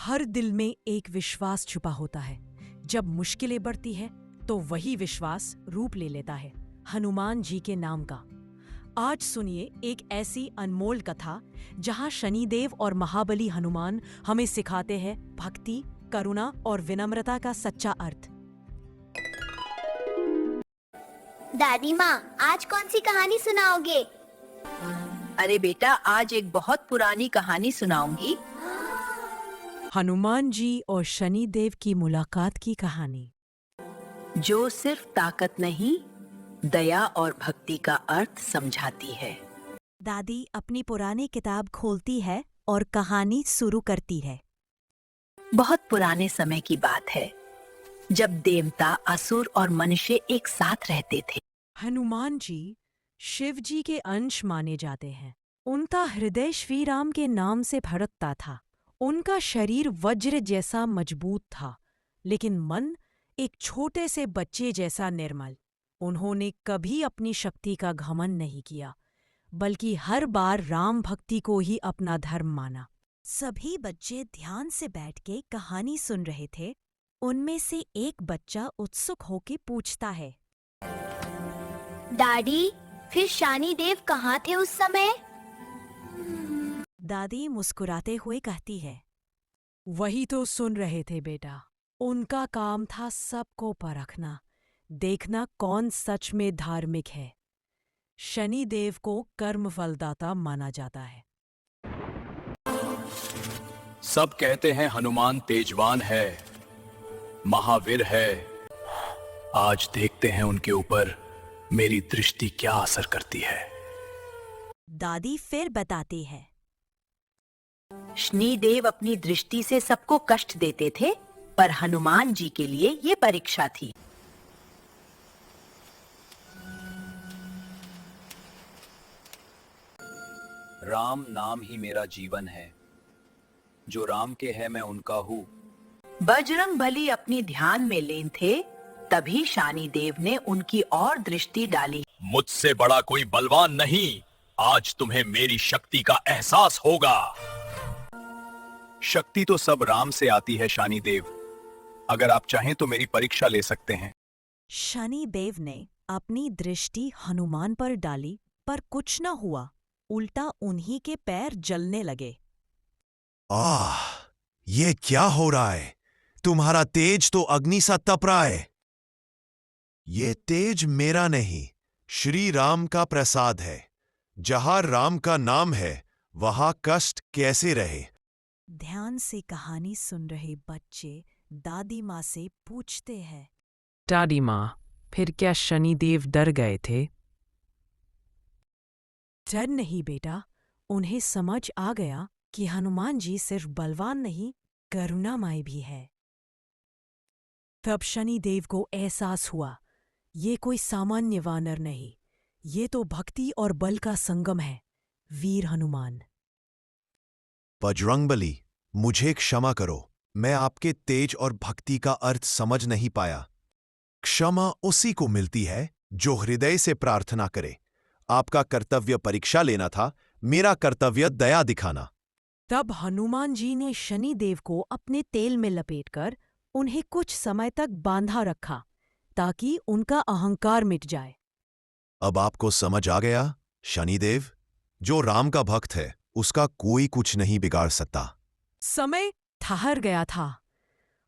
हर दिल में एक विश्वास छुपा होता है। जब मुश्किलें बढ़ती है तो वही विश्वास रूप ले लेता है हनुमान जी के नाम का। आज सुनिए एक ऐसी अनमोल कथा जहां शनिदेव और महाबली हनुमान हमें सिखाते हैं भक्ति, करुणा और विनम्रता का सच्चा अर्थ। दादी माँ, आज कौन सी कहानी सुनाओगे? अरे बेटा, आज एक बहुत पुरानी कहानी सुनाऊंगी। हनुमान जी और शनिदेव की मुलाकात की कहानी। जो सिर्फ ताकत नहीं, दया और भक्ति का अर्थ समझाती है। दादी अपनी पुरानी किताब खोलती है और कहानी शुरू करती है। बहुत पुराने समय की बात है, जब देवता, असुर और मनुष्य एक साथ रहते थे। हनुमान जी शिव जी के अंश माने जाते हैं। उनका हृदय श्री राम के नाम से भड़कता था। उनका शरीर वज्र जैसा मजबूत था, लेकिन मन एक छोटे से बच्चे जैसा निर्मल। उन्होंने कभी अपनी शक्ति का घमंड नहीं किया, बल्कि हर बार राम भक्ति को ही अपना धर्म माना। सभी बच्चे ध्यान से बैठ के कहानी सुन रहे थे। उनमें से एक बच्चा उत्सुक होकर पूछता है, दादी, फिर शनिदेव कहाँ थे उस समय? दादी मुस्कुराते हुए कहती है, वही तो सुन रहे थे बेटा। उनका काम था सबको परखना, देखना कौन सच में धार्मिक है। शनिदेव को कर्मफलदाता माना जाता है। सब कहते हैं हनुमान तेजवान है, महावीर है। आज देखते हैं उनके ऊपर मेरी दृष्टि क्या असर करती है। दादी फिर बताती है, शनिदेव अपनी दृष्टि से सबको कष्ट देते थे, पर हनुमान जी के लिए ये परीक्षा थी। राम नाम ही मेरा जीवन है, जो राम के है मैं उनका हूँ। बजरंगबली अपनी ध्यान में लीन थे, तभी शनिदेव ने उनकी और दृष्टि डाली। मुझसे बड़ा कोई बलवान नहीं, आज तुम्हें मेरी शक्ति का एहसास होगा। शक्ति तो सब राम से आती है शनिदेव, अगर आप चाहें तो मेरी परीक्षा ले सकते हैं। शनिदेव ने अपनी दृष्टि हनुमान पर डाली, पर कुछ न हुआ। उल्टा उन्हीं के पैर जलने लगे। आह, ये क्या हो रहा है? तुम्हारा तेज तो अग्नि सा तप रहा है। ये तेज मेरा नहीं, श्री राम का प्रसाद है। जहां राम का नाम है, वहां कष्ट कैसे रहे? ध्यान से कहानी सुन रहे बच्चे दादी माँ से पूछते हैं, दादी माँ, फिर क्या शनिदेव डर गए थे? डर नहीं बेटा, उन्हें समझ आ गया कि हनुमान जी सिर्फ बलवान नहीं, करुणामय भी है। तब शनिदेव को एहसास हुआ, ये कोई सामान्य वानर नहीं, ये तो भक्ति और बल का संगम है, वीर हनुमान। बजरंगबली, मुझे क्षमा करो, मैं आपके तेज और भक्ति का अर्थ समझ नहीं पाया। क्षमा उसी को मिलती है जो हृदय से प्रार्थना करे। आपका कर्तव्य परीक्षा लेना था, मेरा कर्तव्य दया दिखाना। तब हनुमान जी ने शनिदेव को अपने तेल में लपेटकर उन्हें कुछ समय तक बांधा रखा, ताकि उनका अहंकार मिट जाए। अब आपको समझ आ गया? शनिदेव, जो राम का भक्त है, उसका कोई कुछ नहीं बिगाड़ सकता। समय ठहर गया था।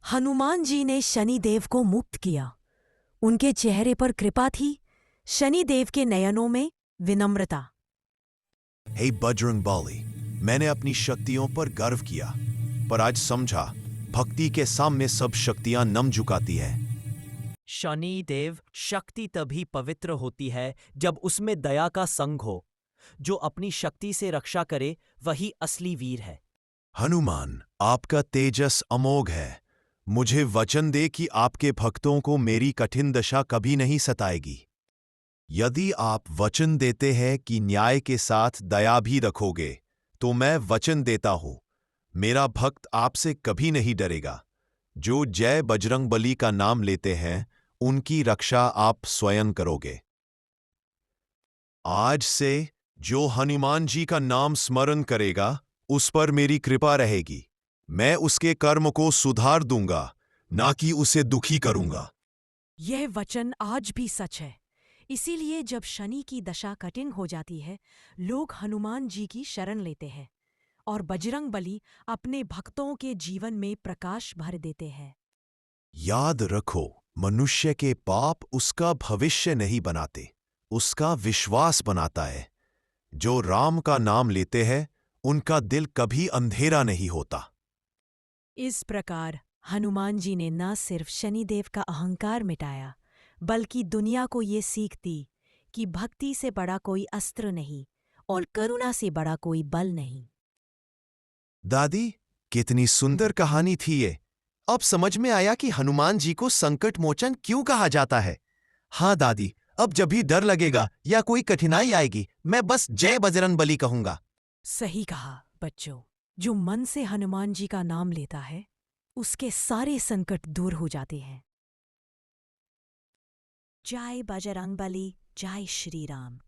हनुमान जी ने शनिदेव को मुक्त किया। उनके चेहरे पर कृपा थी, शनिदेव के नयनों में विनम्रता। हे बजरंगबली, मैंने अपनी शक्तियों पर गर्व किया, पर आज समझा भक्ति के सामने सब शक्तियां नम झुकाती है। शनिदेव, शक्ति तभी पवित्र होती है जब उसमें दया का संग हो। जो अपनी शक्ति से रक्षा करे वही असली वीर है। हनुमान, आपका तेजस अमोघ है। मुझे वचन दे कि आपके भक्तों को मेरी कठिन दशा कभी नहीं सताएगी। यदि आप वचन देते हैं कि न्याय के साथ दया भी रखोगे, तो मैं वचन देता हूं, मेरा भक्त आपसे कभी नहीं डरेगा। जो जय बजरंगबली का नाम लेते हैं, उनकी रक्षा आप स्वयं करोगे। आज से जो हनुमान जी का नाम स्मरण करेगा, उस पर मेरी कृपा रहेगी। मैं उसके कर्म को सुधार दूंगा, ना कि उसे दुखी करूंगा। यह वचन आज भी सच है। इसीलिए जब शनि की दशा कठिन हो जाती है, लोग हनुमान जी की शरण लेते हैं और बजरंग बली अपने भक्तों के जीवन में प्रकाश भर देते हैं। याद रखो, मनुष्य के पाप उसका भविष्य नहीं बनाते, उसका विश्वास बनाता है। जो राम का नाम लेते हैं, उनका दिल कभी अंधेरा नहीं होता। इस प्रकार हनुमान जी ने न सिर्फ शनिदेव का अहंकार मिटाया, बल्कि दुनिया को ये सीख दी कि भक्ति से बड़ा कोई अस्त्र नहीं और करुणा से बड़ा कोई बल नहीं। दादी, कितनी सुंदर कहानी थी ये। अब समझ में आया कि हनुमान जी को संकट मोचन क्यों कहा जाता है। हाँ दादी, अब जब भी डर लगेगा या कोई कठिनाई आएगी, मैं बस जय बजरंग बली कहूंगा। सही कहा बच्चों, जो मन से हनुमान जी का नाम लेता है, उसके सारे संकट दूर हो जाते हैं। जय बजरंग बली, जय श्री राम।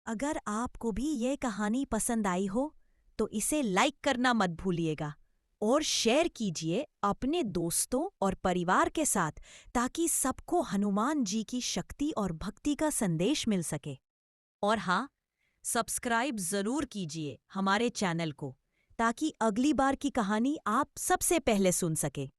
अगर आपको भी ये कहानी पसंद आई हो तो इसे लाइक करना मत भूलिएगा और शेयर कीजिए अपने दोस्तों और परिवार के साथ, ताकि सबको हनुमान जी की शक्ति और भक्ति का संदेश मिल सके। और हाँ, सब्सक्राइब जरूर कीजिए हमारे चैनल को, ताकि अगली बार की कहानी आप सबसे पहले सुन सके।